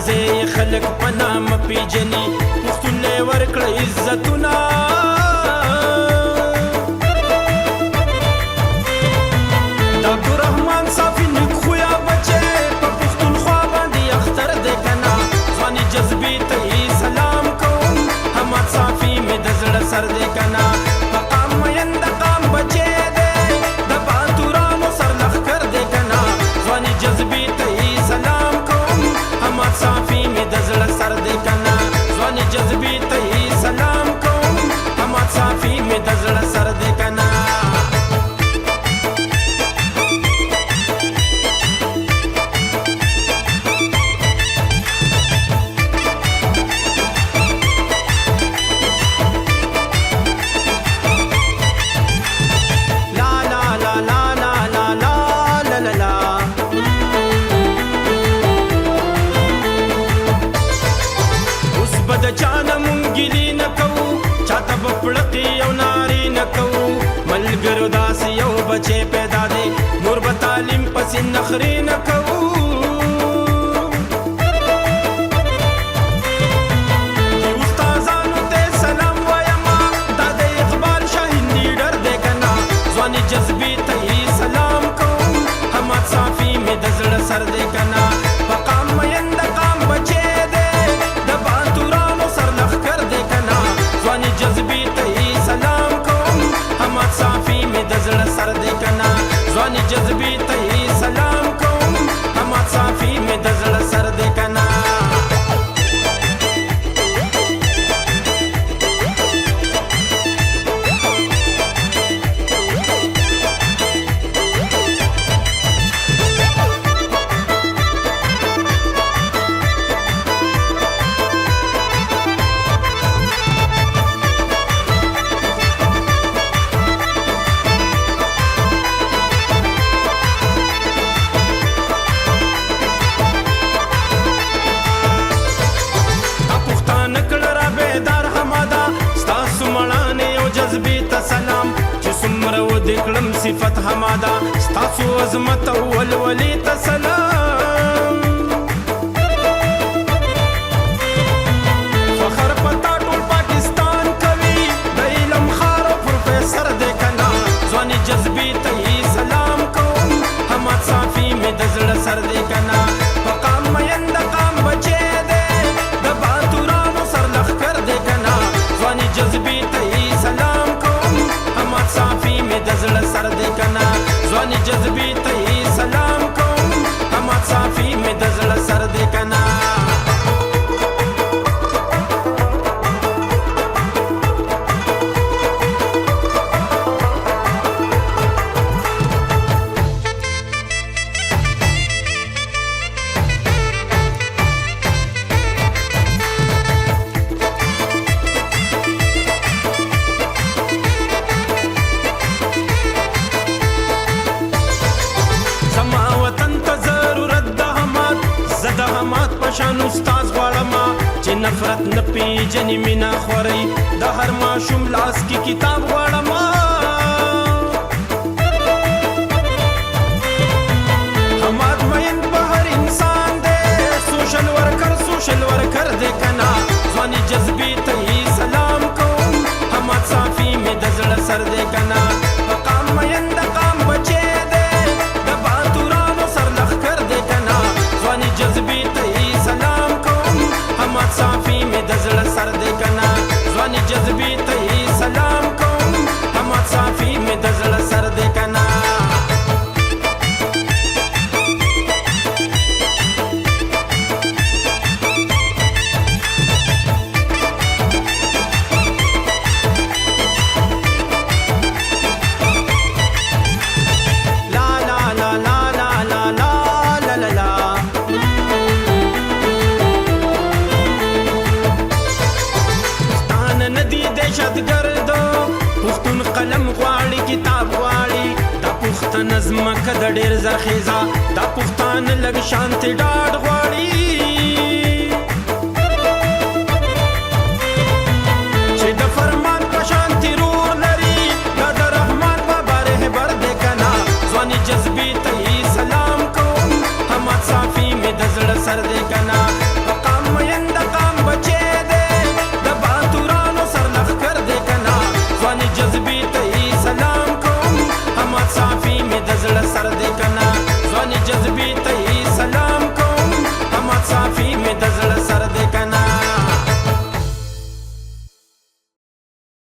یوازې خلک په نامه پیژني پښتون له ورکړه عزتونه د عبدالرحمن صافي نیک خویا بچی په پښتونخوا باندې اختر دی کنه ځواني جذبې ته یې سلام کوم حماد صافي مې د زړه سر دی کنه په قام مین د قام بچی دی د باتورانو سر لښکر دی کنه ځواني جذبې ته یې سلام کوم حماد صافي مې د زړه سر دی کنه ځواني جذبې ته یې سلام کوم حماد صافي مې د زړه سر دی کنه د چانه مونږ ګیلې نه کوو چاته به پړقې او نارې نه کوو ملګرو داسې یو بچی پیدا دی نور به تعلیم پسې نخرې نه کوو دې استادانو ته سلام وایما دا د اقبال شاهین لیډر دی کنه ځواني جذبې ته یې سلام کوم حماد صافي مې د زړه سر دی کنه په قام مین د قام بچی دی د باتورانو سر لښکر دی کنه ځواني جذبې ته یې سلام کوم حماد صافي مې د زړه سر دی کنه ځواني جذبې ته یې سلام کوم حماد صافي مې د زړه سر دی کنه سلام چې څومره ودې کړم صفت حماده ستاسو عظمت او ولولې ته سلام فخر پتا ټول پاکستان کوي د علم خار او پروفیسر دی کنه ځواني جذبې ته یې سلام کوم حماد صافي مې د زړه سر دی کنه په قام مین د قام بچی دی د باتورانو سر لښکر دی کنه ځواني جذبې ته یې سلام حماد صافي مې د زړه سر دی کنه ځواني جذبې ته یې سلام کوم حماد صافي مې د زړه سر دی کنه شان استاد غواړم چې نفرت نه پیژني مینا خوري د هر ماشوم لاس کې کتاب غواړم حماد مین په هر انسان دی سوشل ورکر دی کنه ځواني جذبې ته یې سلام کوم حماد صافي مې د زړه سر دی کنه په قام مین د قام بچی دی د باتورانو سر لښکر دی کنه ځواني جذبې ته سلام کوم حماد صافي مې د زړه سر دی کنه ځواني جذبې ته یې سلام کوم حماد صافي مې د زړه سر دی کنه پښتون قلم غواړي کتاب غواړي دا پښتنه زمکه د ډېر زرخیزه دا پښتانه لږ شانتې ډاډ غواړي